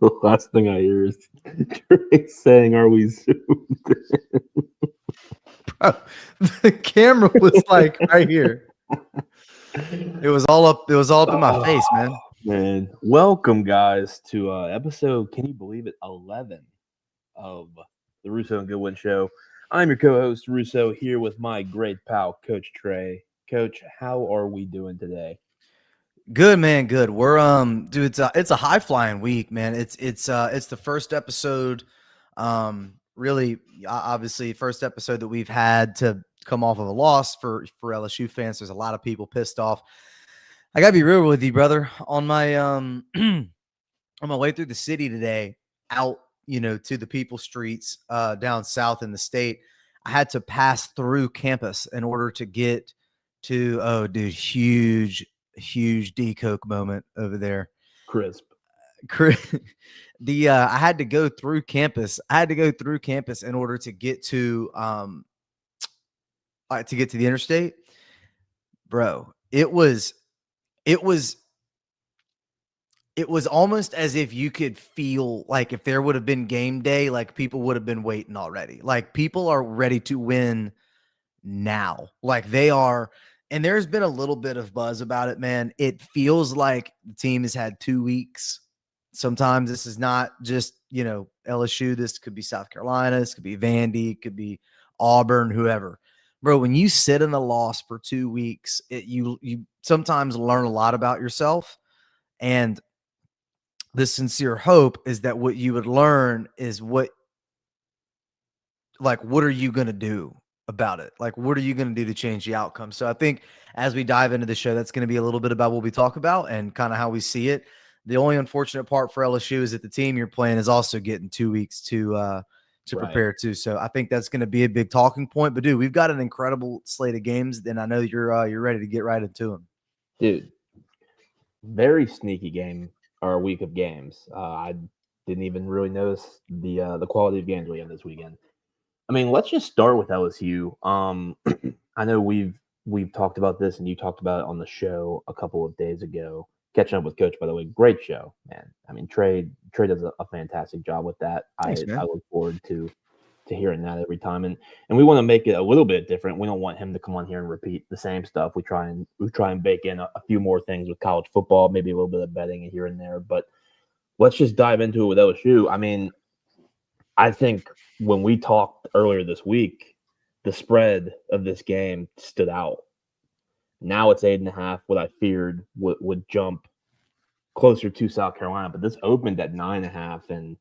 The last thing I hear is Trey saying, "Are we zoomed?" Bro, the camera was like right here. It was all up. It was all up in my face, man. Man, welcome guys to episode. Can you believe it? 11 of the Russo and Goodwin show. I'm your co-host Russo here with my great pal Coach Trey. Coach, how are we doing today? Good, man. Good. We're dude. It's a high flying week, man. It's the first episode. Really, obviously, first episode that we've had to come off of a loss for LSU fans. There's a lot of people pissed off. I gotta be real with you, brother. On my on my way through the city today, out to the people streets down south in the state, I had to pass through campus in order to get to huge decoke moment over there. Crisp. I had to go through campus. I had to go through campus in order to get to the interstate. Bro, it was almost as if you could feel like if there would have been game day, like people would have been waiting already. Like people are ready to win now. Like they are. And there's been a little bit of buzz about it, man. It feels like the team has had 2 weeks. Sometimes this is not just, LSU. This could be South Carolina. This could be Vandy. It could be Auburn, whoever. Bro, when you sit in a loss for 2 weeks, you sometimes learn a lot about yourself. And the sincere hope is that what you would learn is what are you going to do about it? Like, what are you going to do to change the outcome? So I think as we dive into the show, that's going to be a little bit about what we talk about and kind of how we see it. The only unfortunate part for LSU is that the team you're playing is also getting 2 weeks to prepare too. So I think that's going to be a big talking point. But dude, we've got an incredible slate of games, and I know you're ready to get right into them. Dude, very sneaky game or week of games. I didn't even really notice the quality of games we have this weekend. I mean, let's just start with LSU. I know we've talked about this, and you talked about it on the show a couple of days ago. Catching up with Coach, by the way, great show, man. I mean, Trey does a fantastic job with that. Thanks, man. I look forward to hearing that every time, and we want to make it a little bit different. We don't want him to come on here and repeat the same stuff. We try and bake in a few more things with college football, maybe a little bit of betting here and there. But let's just dive into it with LSU. I mean, I think when we talked earlier this week, the spread of this game stood out. Now it's 8.5. What I feared would jump closer to South Carolina, but this opened at 9.5. And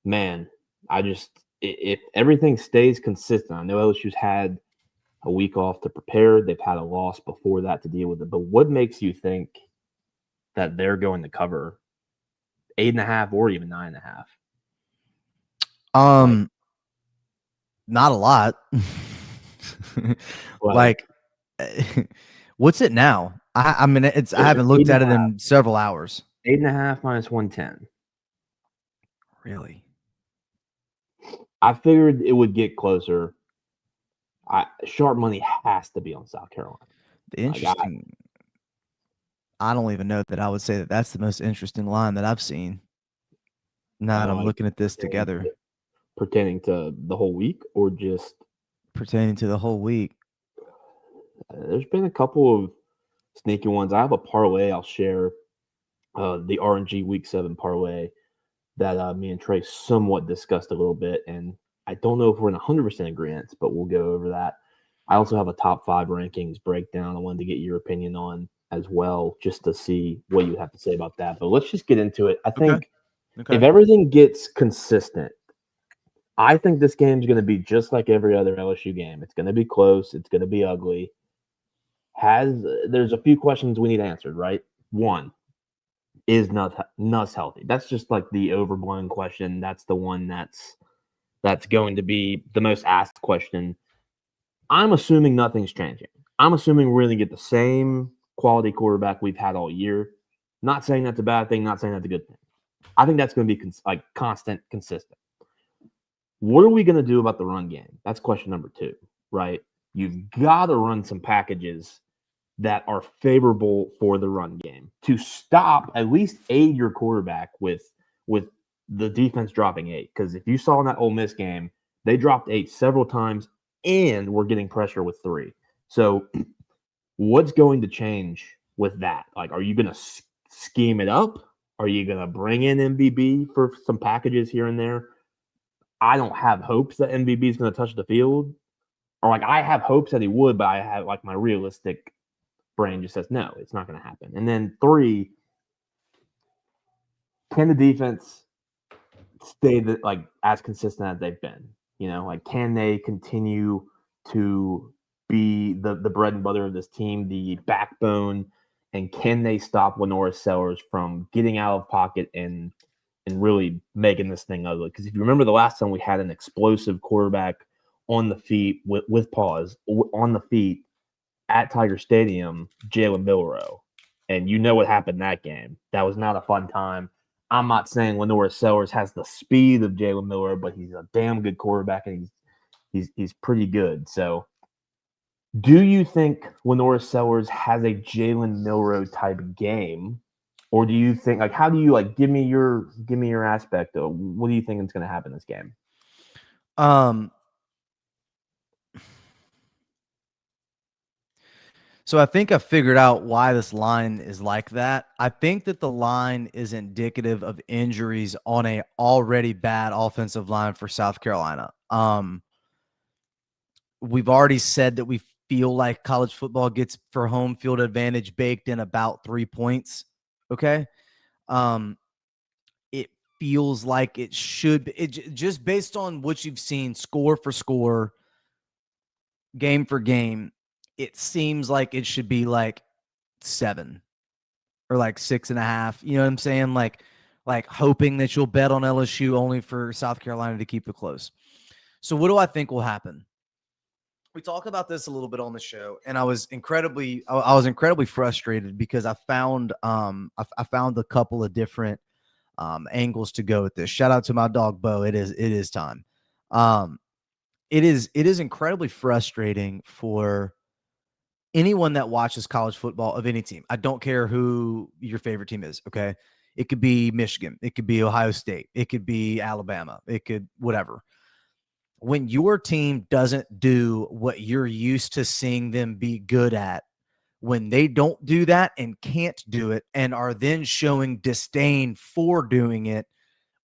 man, if everything stays consistent, I know LSU's had a week off to prepare. They've had a loss before that to deal with it. But what makes you think that they're going to cover 8.5 or even 9.5? Not a lot. Like, what's it now? I mean, I haven't looked at it in several hours. 8.5 minus 110. Really? I figured it would get closer. Sharp money has to be on South Carolina. Interesting. I don't even know that I would say that that's the most interesting line that I've seen. Now that I'm looking at this together. Pertaining to the whole week or just pertaining to the whole week? There's been a couple of sneaky ones. I have a parlay I'll share, the RNG Week 7 parlay that me and Trey somewhat discussed a little bit, and I don't know if we're in 100% agreement, but we'll go over that. I also have a top 5 rankings breakdown I wanted to get your opinion on as well, just to see what you have to say about that. But let's just get into it. I think if everything gets consistent, I think this game is going to be just like every other LSU game. It's going to be close. It's going to be ugly. There's a few questions we need answered, right? One, is Nuss healthy? That's just like the overblown question. That's the one that's going to be the most asked question. I'm assuming nothing's changing. I'm assuming we're going to get the same quality quarterback we've had all year. Not saying that's a bad thing. Not saying that's a good thing. I think that's going to be constant, consistent. What are we going to do about the run game? That's question number 2, right? You've got to run some packages that are favorable for the run game to stop, at least aid your quarterback with the defense dropping 8. Because if you saw in that Ole Miss game, they dropped 8 several times and were getting pressure with 3. So what's going to change with that? Like, are you going to scheme it up? Are you going to bring in MVB for some packages here and there? I don't have hopes that MVB is going to touch the field. Or, like, I have hopes that he would, but I have, like, my realistic brain just says, no, it's not going to happen. And then 3, can the defense stay as consistent as they've been? You know, like, can they continue to be the bread and butter of this team, the backbone, and can they stop Lenora Sellers from getting out of pocket and really making this thing ugly? Because if you remember the last time we had an explosive quarterback on the feet with pause on the feet at Tiger Stadium, Jalen Milroe, and you know what happened that game. That was not a fun time. I'm not saying Lenora Sellers has the speed of Jalen Milroe, but he's a damn good quarterback and he's pretty good. So, do you think Lenora Sellers has a Jalen Milroe type game, or do you think how do you give me your aspect of what do you think is going to happen this game? So I think I figured out why this line is like that. I think that the line is indicative of injuries on a already bad offensive line for South Carolina. We've already said that we feel like college football gets for home field advantage baked in about 3 points. Okay. It feels like it should be just based on what you've seen score for score, game for game. It seems like it should be like 7 or like 6.5. You know what I'm saying? Like hoping that you'll bet on LSU only for South Carolina to keep it close. So what do I think will happen? We talked about this a little bit on the show, and I was incredibly frustrated because I found a couple of different angles to go with this. Shout out to my dog Bo. It is time. It is incredibly frustrating for anyone that watches college football of any team. I don't care who your favorite team is. Okay. It could be Michigan. It could be Ohio State. It could be Alabama. It could whatever. When your team doesn't do what you're used to seeing them be good at, when they don't do that and can't do it and are then showing disdain for doing it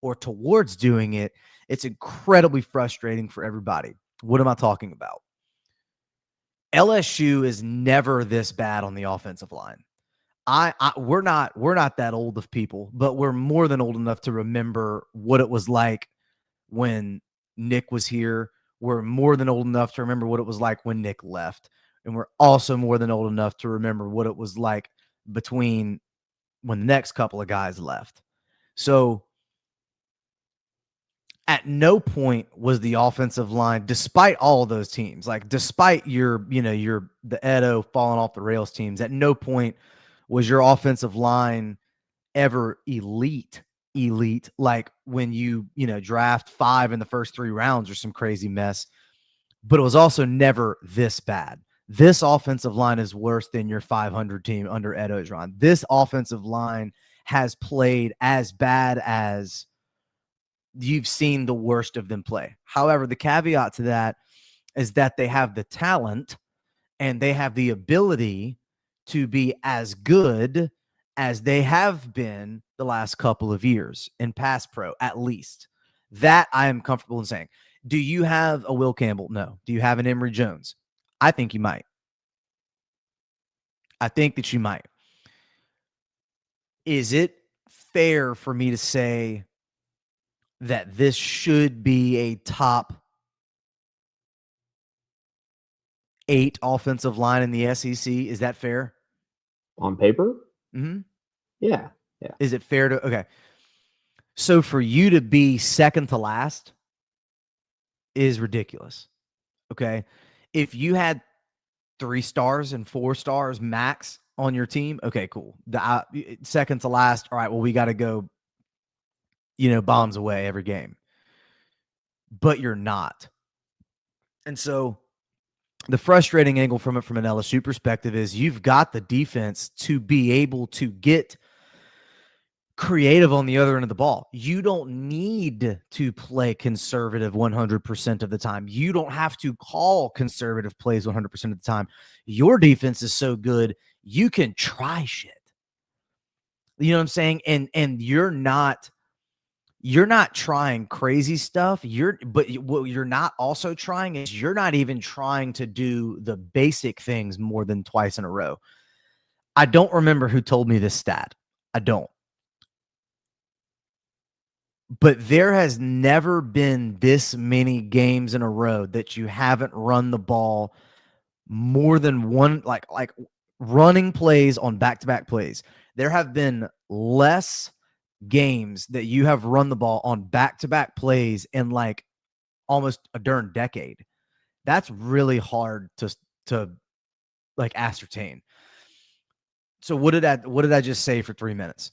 or towards doing it, it's incredibly frustrating for everybody. What am I talking about? LSU is never this bad on the offensive line. We're not that old of people, but we're more than old enough to remember what it was like when Nick was here. We're more than old enough to remember what it was like when Nick left. And we're also more than old enough to remember what it was like between when the next couple of guys left. So at no point was the offensive line, despite all of those teams, despite the Edo falling off the rails teams, at no point was your offensive line ever elite. Like when you draft 5 in the first 3 rounds or some crazy mess, but it was also never this bad. This offensive line is worse than your 500 team under Ed Orgeron. This offensive line has played as bad as you've seen the worst of them play. However, the caveat to that is that they have the talent and they have the ability to be as good as they have been the last couple of years in pass pro, at least. That I am comfortable in saying. Do you have a Will Campbell? No. Do you have an Emory Jones? I think you might. I think that you might. Is it fair for me to say that this should be a top 8 offensive line in the SEC? Is that fair? On paper? Mm-hmm. Yeah. Is it fair to – okay. So for you to be second to last is ridiculous, okay? If you had 3 stars and 4 stars max on your team, okay, cool. The second to last, all right, well, we got to go, bombs away every game. But you're not. And so the frustrating angle from it from an LSU perspective is you've got the defense to be able to get creative on the other end of the ball. You don't need to play conservative 100% of the time. You don't have to call conservative plays 100% of the time. Your defense is so good, you can try shit. You know what I'm saying? And you're not trying crazy stuff. But what you're not also trying is you're not even trying to do the basic things more than twice in a row. I don't remember who told me this stat. I don't. But there has never been this many games in a row that you haven't run the ball more than one, like running plays on back-to-back plays. There have been less games that you have run the ball on back-to-back plays in like almost a darn decade. That's really hard to like ascertain. So what did I just say for 3 minutes?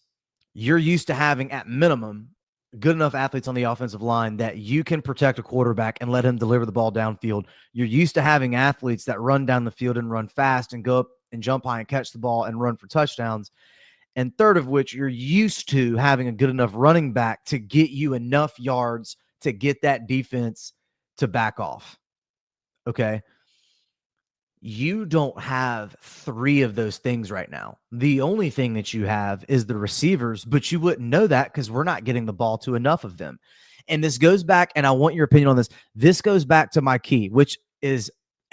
You're used to having at minimum good enough athletes on the offensive line that you can protect a quarterback and let him deliver the ball downfield. You're used to having athletes that run down the field and run fast and go up and jump high and catch the ball and run for touchdowns. And third of which, you're used to having a good enough running back to get you enough yards to get that defense to back off. Okay. You don't have three of those things right now. The only thing that you have is the receivers, but you wouldn't know that because we're not getting the ball to enough of them. And this goes back, and I want your opinion on this. This goes back to my key, which is,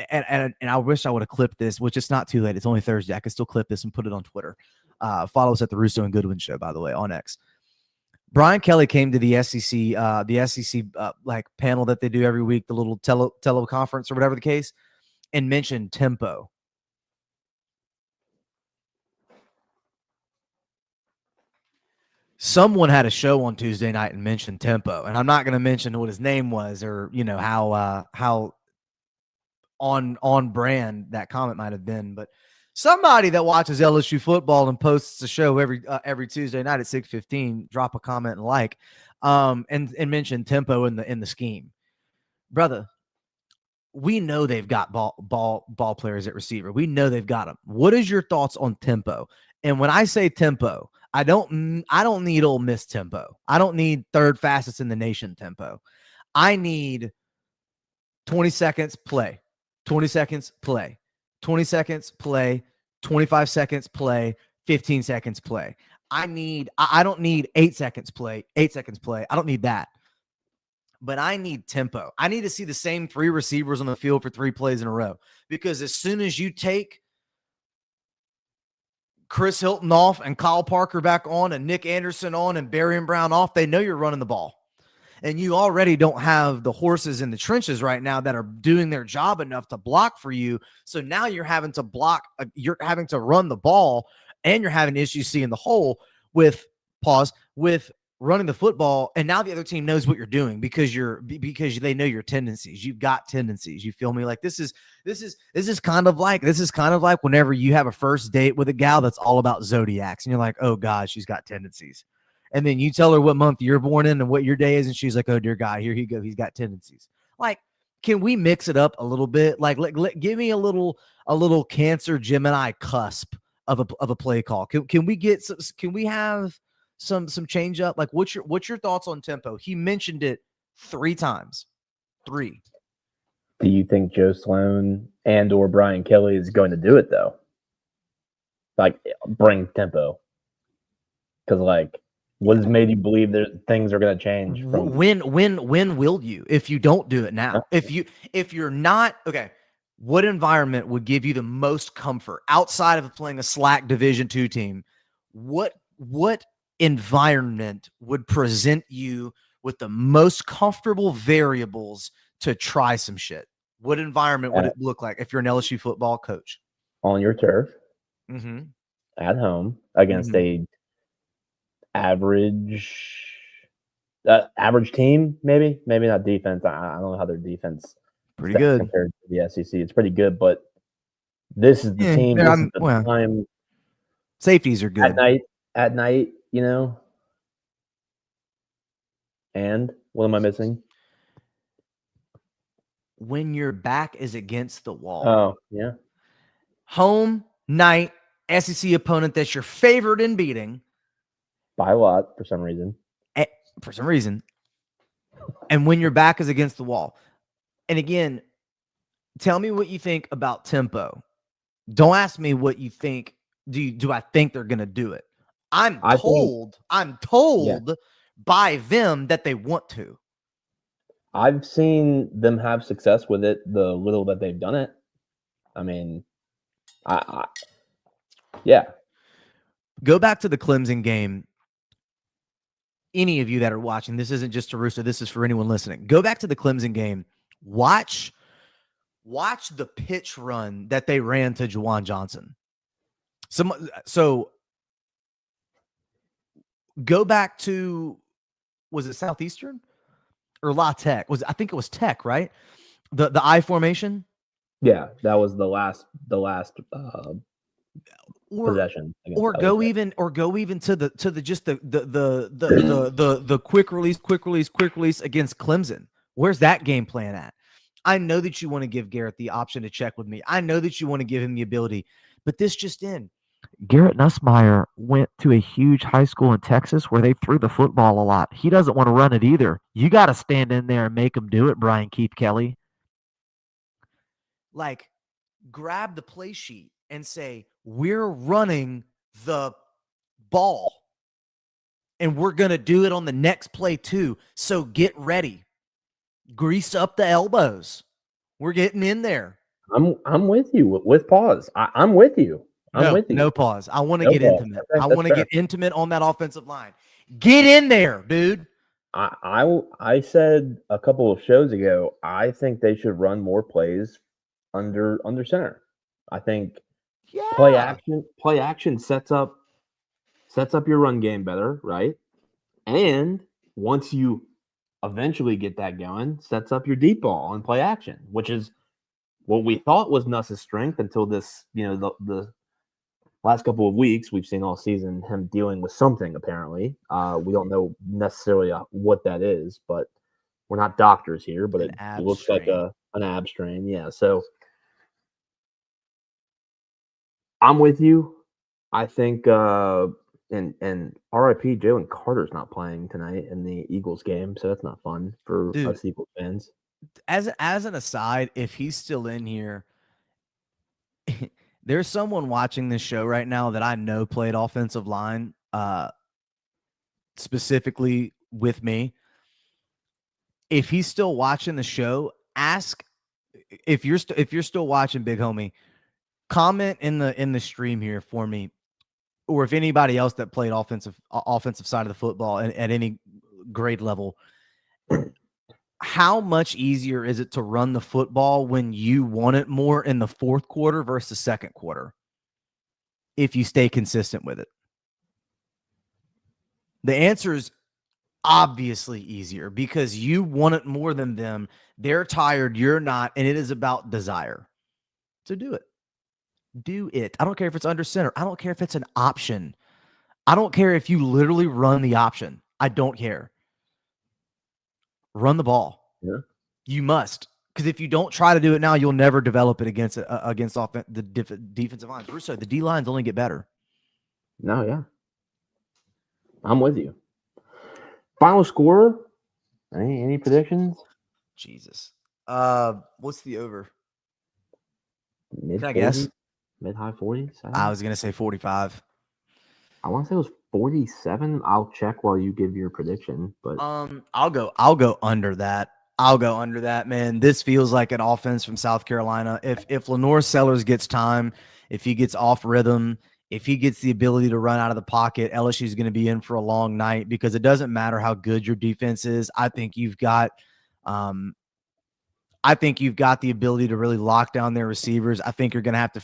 and I wish I would have clipped this, which it's not too late. It's only Thursday. I can still clip this and put it on Twitter. Follow us at the Russo and Goodwin show, by the way, on X. Brian Kelly came to the SEC like panel that they do every week, the little teleconference or whatever the case, and mentioned tempo. Someone had a show on Tuesday night and mentioned tempo, and I'm not going to mention what his name was or how on brand that comment might have been, but somebody that watches LSU football and posts a show every Tuesday night at 6:15, drop a comment and like, and mention tempo in the scheme, brother. We know they've got ball players at receiver. We know they've got them. What is your thoughts on tempo? And when I say tempo, I don't need Ole Miss tempo. I don't need third fastest in the nation tempo. I need 20 seconds play, 20 seconds play, 20 seconds play, 25 seconds play, 15 seconds play. I don't need 8 seconds play, 8 seconds play. I don't need that. But I need tempo. I need to see the same three receivers on the field for 3 plays in a row. Because as soon as you take Chris Hilton off and Kyle Parker back on and Nick Anderson on and Barry and Brown off, they know you're running the ball. And you already don't have the horses in the trenches right now that are doing their job enough to block for you. So now you're having to you're having to run the ball, and you're having issues seeing the hole with running the football. And now the other team knows what you're doing because they know your tendencies. You've got tendencies. You feel me? Like this is kind of like whenever you have a first date with a gal that's all about zodiacs and you're like, oh God, she's got tendencies. And then you tell her what month you're born in and what your day is, and she's like, oh dear God, here he goes. He's got tendencies. Like, can we mix it up a little bit? Like, give me a little Cancer Gemini cusp of a play call. Can we have some change up? Like, what's your thoughts on tempo? He mentioned it 3 times. 3. Do you think Joe Sloan and or Brian Kelly is going to do it though? Like, bring tempo? Because like, what has made you believe that things are going to change? When will you? If you don't do it now, if you're not okay, what environment would give you the most comfort outside of playing a slack Division II team? What environment would present you with the most comfortable variables to try some shit? What environment would it look like if you're an LSU football coach? On your turf, at home against a average team, maybe not defense. I don't know how their defense pretty good compared to the SEC. It's pretty good, but this is the team. This is the time. Safeties are good at night, you know. And what am I missing? When your back is against the wall. Oh, yeah. Home night, SEC opponent that you're favored in beating. by a lot for some reason. For some reason. And when your back is against the wall. And again, tell me what you think about tempo. Don't ask me what you think. Do I think they're going to do it? I'm told yeah. by them that they want to. I've seen them have success with it, the little that they've done it. I mean, yeah. Go back to the Clemson game. Any of you that are watching, this isn't just to Russo, this is for anyone listening. Go back to the Clemson game. Watch the pitch run that they ran to Juwan Johnson. So go back to, was it Southeastern or La Tech? I think it was Tech, right? The I formation. Yeah, that was the last possession. Or go even to the quick release against Clemson. Where's that game plan at? I know that you want to give Garrett the option to check with me. I know that you want to give him the ability, but this just in. Garrett Nussmeier went to a huge high school in Texas where they threw the football a lot. He doesn't want to run it either. You got to stand in there and make him do it, Brian Keith Kelly. Like, grab the play sheet and say, we're running the ball and we're going to do it on the next play too. So get ready. Grease up the elbows. We're getting in there. I'm with you with pause. I'm with you. I'm with you. No pause. I want to get intimate. Okay, I want to get intimate on that offensive line. Get in there, dude. I said a couple of shows ago, I think they should run more plays under center. I think play action sets up your run game better, right? And once you eventually get that going, sets up your deep ball and play action, which is what we thought was Nuss's strength until this, the last couple of weeks we've seen all season him dealing with something apparently. We don't know necessarily what that is, but we're not doctors here, but it looks like an ab strain. Yeah, so I'm with you. I think and RIP Jalen Carter's not playing tonight in the Eagles game, so that's not fun for us Eagles fans. As an aside, if he's still in here, there's someone watching this show right now that I know played offensive line, specifically with me. If he's still watching the show, ask if you're still watching, big homie. Comment in the stream here for me, or if anybody else that played offensive side of the football at any grade level. How much easier is it to run the football when you want it more in the fourth quarter versus second quarter? If you stay consistent with it. The answer is obviously easier because you want it more than them. They're tired. You're not. And it is about desire. So do it. Do it. I don't care if it's under center. I don't care if it's an option. I don't care if you literally run the option. I don't care. Run the ball. Yeah. You must. Because if you don't try to do it now, you'll never develop it against the defensive lines. Russo, the D lines only get better. No, yeah. I'm with you. Final score? Any predictions? Jesus. What's the over? Can I guess? Mid-high 40s? I was going to say 45. I want to say it was 47. I'll check while you give your prediction. But I'll go under that. I'll go under that, man. This feels like an offense from South Carolina. If Lenore Sellers gets time, if he gets off rhythm, if he gets the ability to run out of the pocket, LSU is going to be in for a long night because it doesn't matter how good your defense is. I think you've got the ability to really lock down their receivers. I think you're going to have to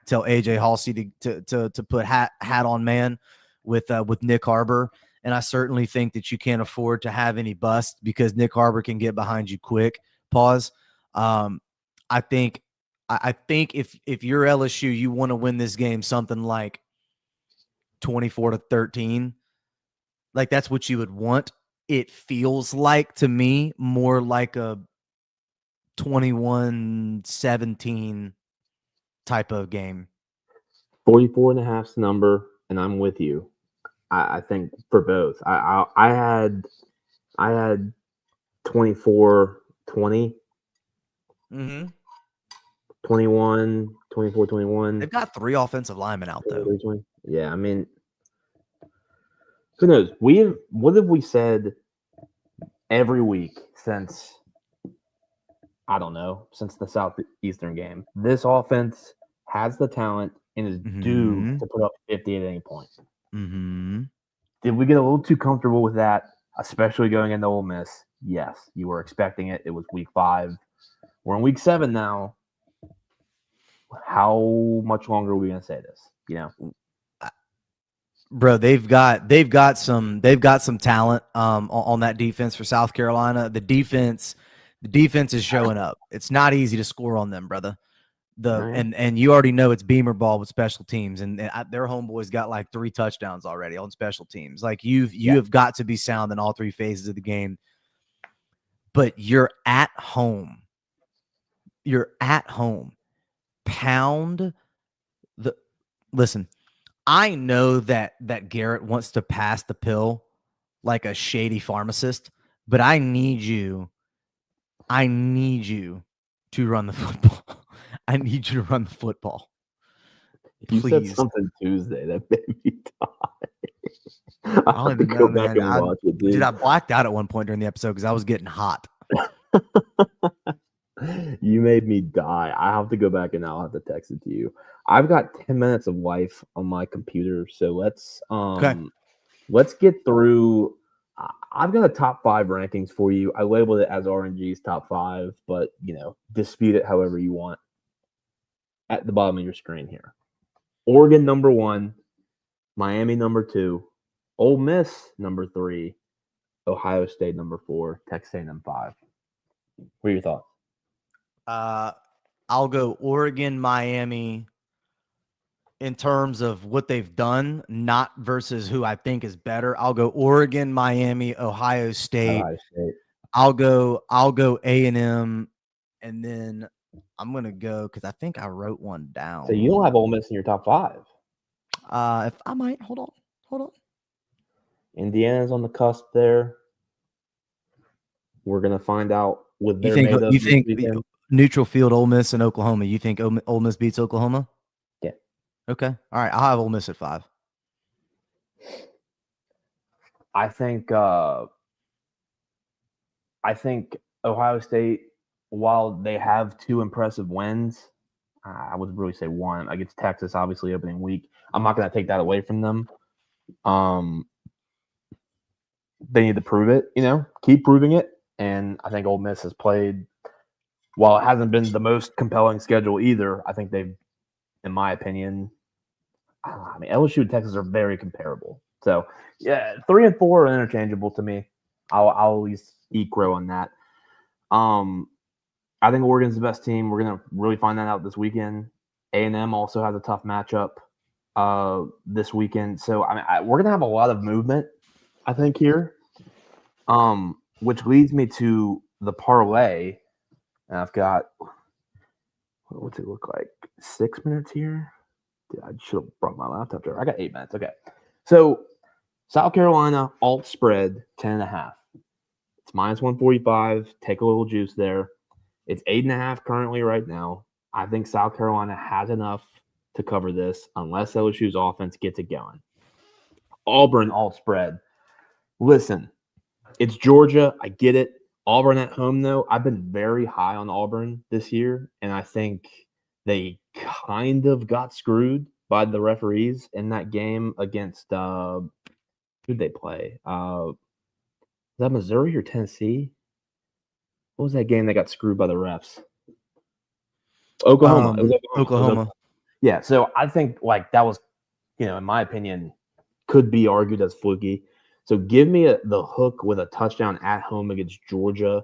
tell AJ Halsey to put hat on man with Nick Harbor. And I certainly think that you can't afford to have any bust because Nick Harbor can get behind you quick. Pause. I think if you're LSU, you want to win this game something like 24-13. Like that's what you would want. It feels like to me more like a 21-17 type of game. 44.5's the number, and I'm with you. I think for both. I had 24-20, Mm-hmm. 21, 24, 21. They've got 3 offensive linemen out though. 20. Yeah, I mean, who knows? What have we said every week since, I don't know, since the Southeastern game? This offense has the talent and is due Mm-hmm. to put up 50 at any point. Mm-hmm. Did we get a little too comfortable with that, especially going into Ole Miss? Yes, you were expecting it. It was week 5. We're in week 7 now. How much longer are we going to say this? You know, Bro, they've got some talent on that defense for South Carolina. The defense is showing up. It's not easy to score on them, brother. And you already know it's Beamer ball with special teams, and their homeboys got like 3 touchdowns already on special teams. Like you have got to be sound in all 3 phases of the game. But you're at home. Pound the listen. I know that Garrett wants to pass the pill like a shady pharmacist, but I need you to run the football. I need you to run the football. You said Please. something Tuesday that made me die. I don't even know, man. Watch it, Dude, I blacked out at one point during the episode because I was getting hot. You made me die. I have to go back and I'll have to text it to you. I've got 10 minutes of life on my computer, so let's get through. I've got a top 5 rankings for you. I labeled it as RNG's top 5, but dispute it however you want. At the bottom of your screen here, Oregon number 1, Miami number 2, Ole Miss number 3, Ohio State number 4, Texas A&M 5. What are your thoughts? I'll go Oregon, Miami in terms of what they've done, not versus who I think is better. I'll go Oregon, Miami, Ohio State. I'll go A&M, and then I'm gonna go because I think I wrote one down. So you don't have Ole Miss in your top 5? If I might hold on. Indiana's on the cusp there. We're gonna find out what they're made of. You think neutral field Ole Miss and Oklahoma? You think Ole Miss beats Oklahoma? Yeah. Okay. All right. I'll have Ole Miss at 5. I think Ohio State, while they have 2 impressive wins, I would really say 1 against Texas, obviously opening week. I'm not going to take that away from them. They need to prove it, keep proving it. And I think Ole Miss has played, while it hasn't been the most compelling schedule either, I think they've, in my opinion, LSU and Texas are very comparable. So, yeah, 3 and 4 are interchangeable to me. I'll at least eat crow on that. I think Oregon's the best team. We're going to really find that out this weekend. A&M also has a tough matchup this weekend. So, we're going to have a lot of movement, I think, here, which leads me to the parlay. And I've got, what's it look like, 6 minutes here? I should have brought my laptop there. I got 8 minutes. Okay. So, South Carolina alt spread 10.5. It's minus 145. Take a little juice there. It's 8.5 currently right now. I think South Carolina has enough to cover this unless LSU's offense gets it going. Auburn alt spread. Listen, it's Georgia. I get it. Auburn at home, though. I've been very high on Auburn this year, and I think they kind of got screwed by the referees in that game against who'd they play? Was that Missouri or Tennessee? What was that game that got screwed by the refs? Oklahoma. It was Oklahoma. Yeah, so I think that was, in my opinion, could be argued as fluky. So give me the hook with a touchdown at home against Georgia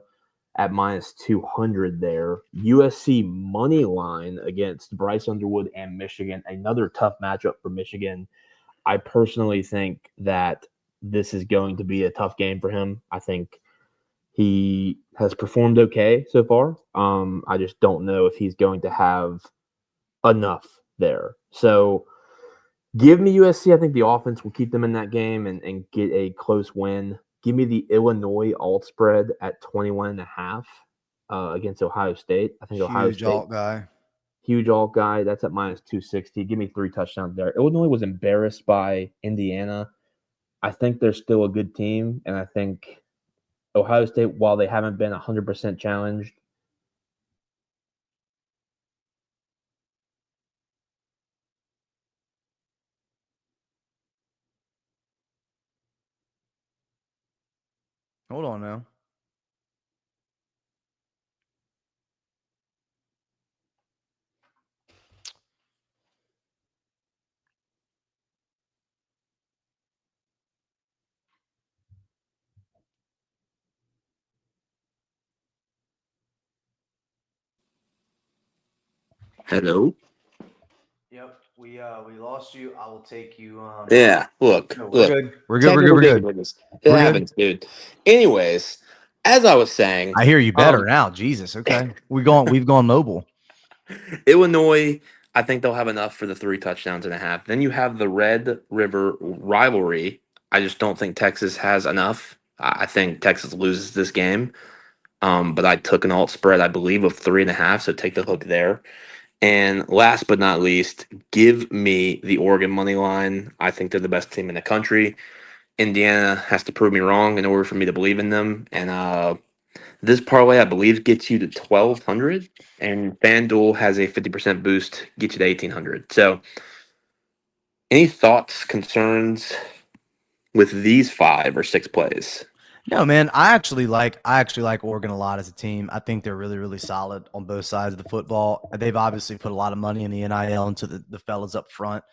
at minus 200 there. USC money line against Bryce Underwood and Michigan. Another tough matchup for Michigan. I personally think that this is going to be a tough game for him. I think he has performed okay so far. I just don't know if he's going to have enough there. So Give me USC. I think the offense will keep them in that game and get a close win. Give me the Illinois alt spread at 21.5 against Ohio State. I think Ohio Huge State, alt guy. huge alt guy. That's at minus 260. Give me 3 touchdowns there. Illinois was embarrassed by Indiana. I think they're still a good team, and I think Ohio State, while they haven't been 100% challenged, Hold on now. Hello. Yep, we lost you. I will take you. Yeah. Look. No, we're Look. good. We're good. We're good. Technical We're good. difficulties. It We're good. happens, dude. Anyways, as I was saying, I hear you better now. Jesus. Okay, We've gone mobile. Illinois. I think they'll have enough for the 3 touchdowns and a half. Then you have the Red River rivalry. I just don't think Texas has enough. I think Texas loses this game. But I took an alt spread, I believe, of 3.5. So take the hook there. And last but not least, give me the Oregon money line. I think they're the best team in the country. Indiana has to prove me wrong in order for me to believe in them. And this parlay, I believe, gets you to 1,200, and FanDuel has a 50% boost, gets you to 1,800. So, any thoughts, concerns with these 5 or 6 plays? No, man, I actually like Oregon a lot as a team. I think they're really, really solid on both sides of the football. They've obviously put a lot of money in the NIL into the fellas up front.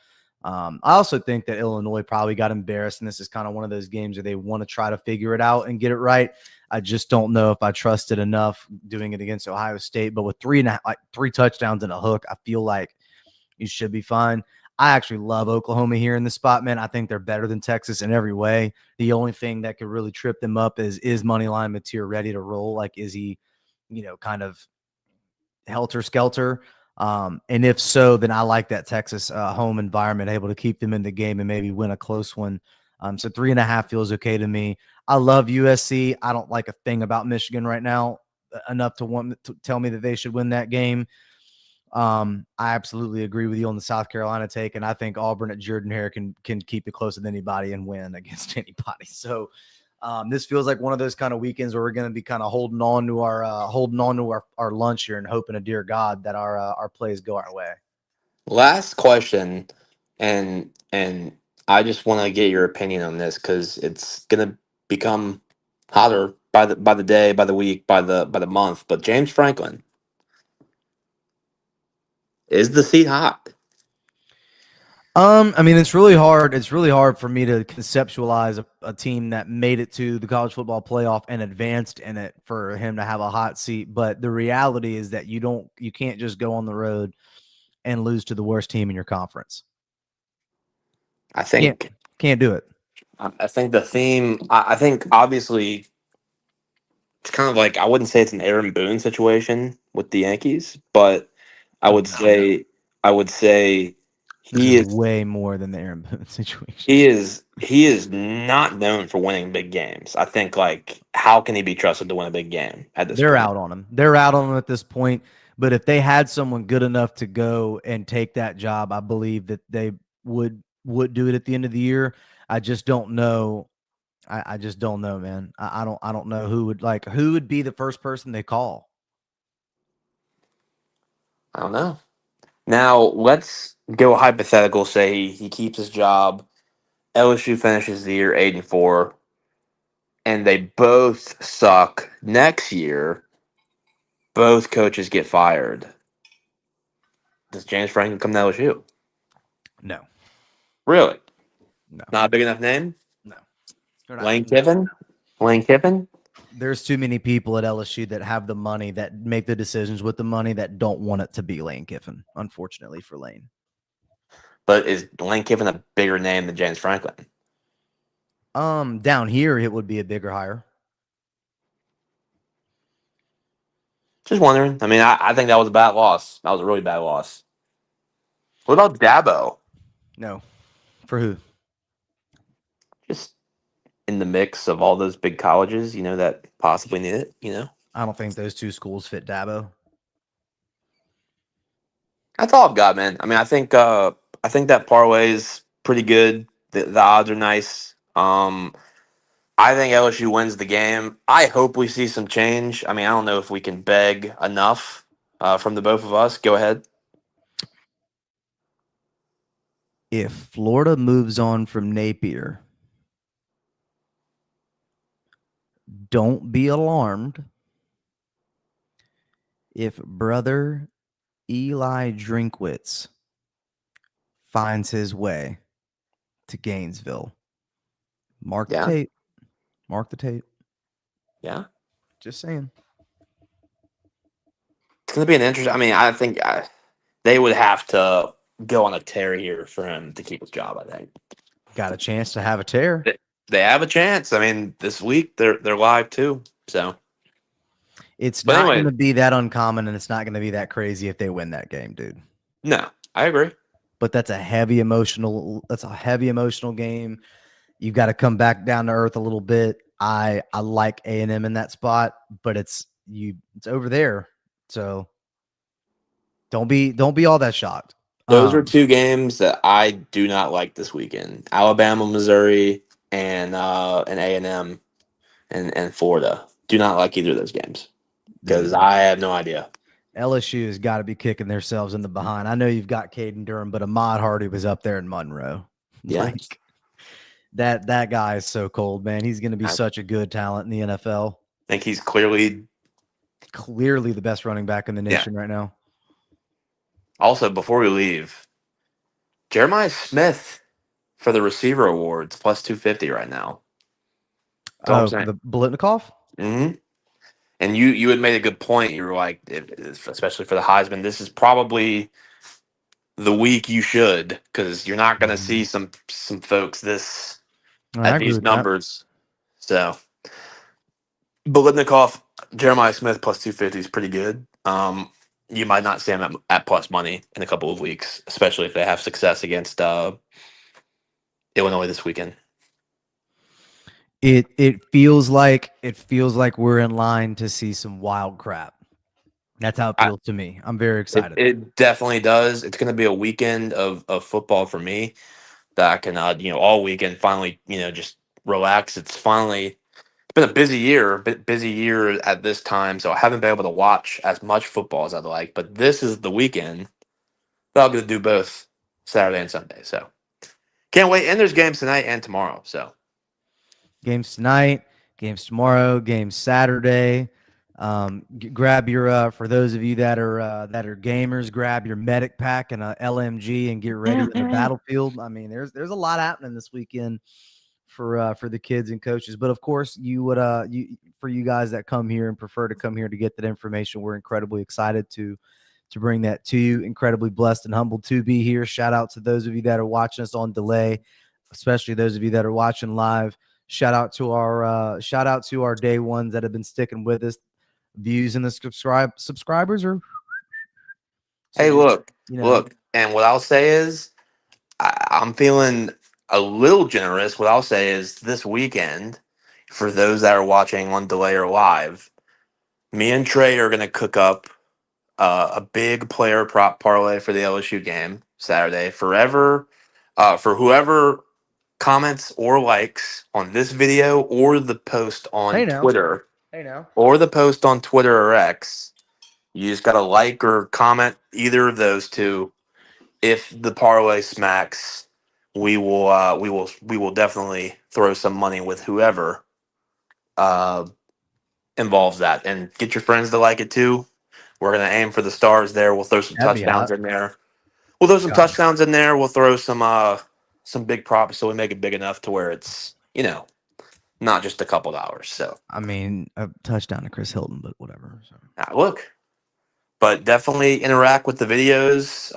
I also think that Illinois probably got embarrassed, and this is kind of one of those games where they want to try to figure it out and get it right. I just don't know if I trust it enough doing it against Ohio State. But with 3 touchdowns and a hook, I feel like you should be fine. I actually love Oklahoma here in this spot, man. I think they're better than Texas in every way. The only thing that could really trip them up is money line Mateer ready to roll? Like, is he, kind of helter skelter? And if so, then I like that Texas home environment, able to keep them in the game and maybe win a close one. So 3.5 feels okay to me. I love USC. I don't like a thing about Michigan right now enough to want to tell me that they should win that game. I absolutely agree with you on the South Carolina take, and I think Auburn at Jordan Hare can keep it closer than anybody and win against anybody. So this feels like one of those kind of weekends where we're going to be kind of holding on to our lunch here and hoping to dear God that our plays go our way. Last question, and I just want to get your opinion on this because it's gonna become hotter by the day, by the week, by the month. But James Franklin, is the seat hot? I mean, it's really hard. It's really hard for me to conceptualize a team that made it to the college football playoff and advanced in it for him to have a hot seat. But the reality is that you can't just go on the road and lose to the worst team in your conference. I Can't think can't do it. I think the theme. I think obviously it's kind of like I wouldn't say it's an Aaron Boone situation with the Yankees, but I Oh would no, say I would say this he is is way more than the Aaron Boone situation. he is not known for winning big games. I think like how can he be trusted to win a big game at this They're point? out on him. They're out on him at this point. But if they had someone good enough to go and take that job, I believe that they would do it at the end of the year. I just don't know. I just don't know, man. I don't know who would be the first person they call. I don't know. Now let's go hypothetical. Say he keeps his job. LSU finishes the year 8-4, and they both suck next year. Both coaches get fired. Does James Franklin come to LSU? No, Really? no, Not a big enough name? no. They're not. Lane No. Kiffin? Lane Kiffin? There's too many people at LSU that have the money that make the decisions with the money that don't want it to be Lane Kiffin. Unfortunately for Lane. But is Lane Kiffin a bigger name than James Franklin? Down here it would be a bigger hire. Just wondering. I mean, I think that was a bad loss. That was a really bad loss. What about Dabo? No. For who? Just in the mix of all those big colleges, that possibly need it. I don't think those two schools fit Dabo. That's all I've got, man. I mean, I think that parlay is pretty good. The odds are nice. I think LSU wins the game. I hope we see some change. I mean, I don't know if we can beg enough from the both of us. Go ahead. If Florida moves on from Napier, don't be alarmed if brother Eli Drinkwitz finds his way to Gainesville. Mark the Yeah, tape. Mark the tape. yeah. Just saying. It's going to be an interesting. I mean, I think they would have to go on a tear here for him to keep his job. I think Got a chance to have a tear. they have a chance. I mean, this week they're live too. So, It's but not anyway, going to be that uncommon, and it's not going to be that crazy if they win that game, dude. no, I agree. But that's a heavy emotional game. You've got to come back down to earth a little bit. I like A&M in that spot, but it's over there. So don't be all that shocked. Those are two games that I do not like this weekend: Alabama, Missouri, and A&M and Florida. Do not like either of those games because I have no idea. LSU has got to be kicking themselves in the behind. I know you've got Caden Durham, but Ahmad Hardy was up there in Monroe. Yeah. Like, that guy is so cold, man. He's going to be such a good talent in the NFL. I think he's clearly the best running back in the nation right now. Also, before we leave, Jeremiah Smith for the receiver awards plus 250 right now. Oh, the Biletnikoff? Mm-hmm. And you had made a good point. You were like, especially for the Heisman, this is probably the week you should, because you're not going to see some folks at these numbers. So, Biletnikoff, Jeremiah Smith plus 250 is pretty good. You might not see him at plus money in a couple of weeks, especially if they have success against Illinois this weekend. It feels like we're in line to see some wild crap. That's how it feels to me. I'm very excited. It definitely does. It's going to be a weekend of football for me that I can, all weekend finally, just relax. It's been a busy year, at this time, so I haven't been able to watch as much football as I'd like. But this is the weekend that I'm going to do both Saturday and Sunday. So can't wait. And there's games tonight and tomorrow. So games tonight, games tomorrow, games Saturday. Grab your for those of you that are gamers, grab your medic pack and a LMG and get ready in the battlefield. I mean, there's a lot happening this weekend for the kids and coaches. But of course, for you guys that come here and prefer to come here to get that information, we're incredibly excited to bring that to you. Incredibly blessed and humbled to be here. Shout out to those of you that are watching us on delay, especially those of you that are watching live. Shout out to our day ones that have been sticking with us. Views and the subscribers are. Hey, look, and what I'll say is I'm feeling a little generous. What I'll say is this weekend, for those that are watching on delay or live, me and Trey are going to cook up a big player prop parlay for the LSU game Saturday. For whoever comments or likes on this video or the post on Twitter. Hey now. Or the post on Twitter or X. You just got to like or comment either of those two. If the parlay smacks, we will definitely throw some money with whoever involves that, and get your friends to like it too. We're gonna aim for the stars there. We'll throw some touchdowns in there. We'll throw some big props so we make it big enough to where it's not just a couple dollars. So I mean, a touchdown to Chris Hilton, but whatever. So. But definitely interact with the videos.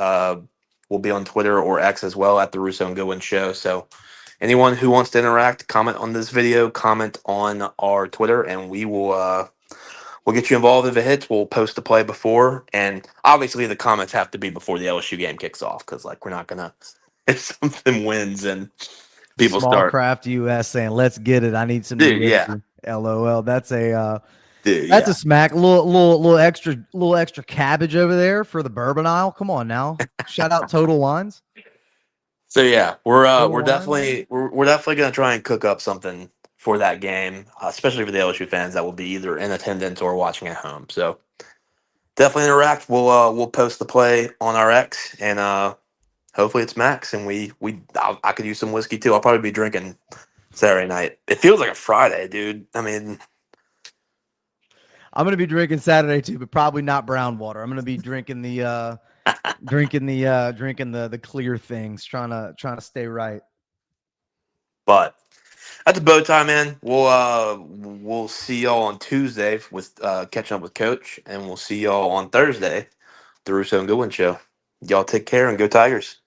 We'll be on Twitter or X as well at the Russo and Goodwin Show. So anyone who wants to interact, comment on this video, comment on our Twitter, and we'll get you involved if it hits. We'll post the play before, and obviously the comments have to be before the LSU game kicks off, because we're not gonna if something wins and people Small start, Craft US saying, "Let's get it. I need some new dude, yeah, whiskey." LOL. dude, That's yeah. a smack. Little extra cabbage over there for the bourbon aisle. Come on now. Shout out Total Wines. So yeah, we're Total we're Wines. definitely gonna try and cook up something for that game, especially for the LSU fans that will be either in attendance or watching at home. So definitely interact. We'll post the play on our X, and hopefully it's Max, and I could use some whiskey too. I'll probably be drinking Saturday night. It feels like a Friday, dude. I mean, I'm gonna be drinking Saturday too, but probably not brown water. I'm gonna be drinking the clear things, trying to stay right. but that's a bow tie, man. We'll see y'all on Tuesday with catching up with Coach, and we'll see y'all on Thursday, the Russo and Goodwin show. Y'all take care and go Tigers.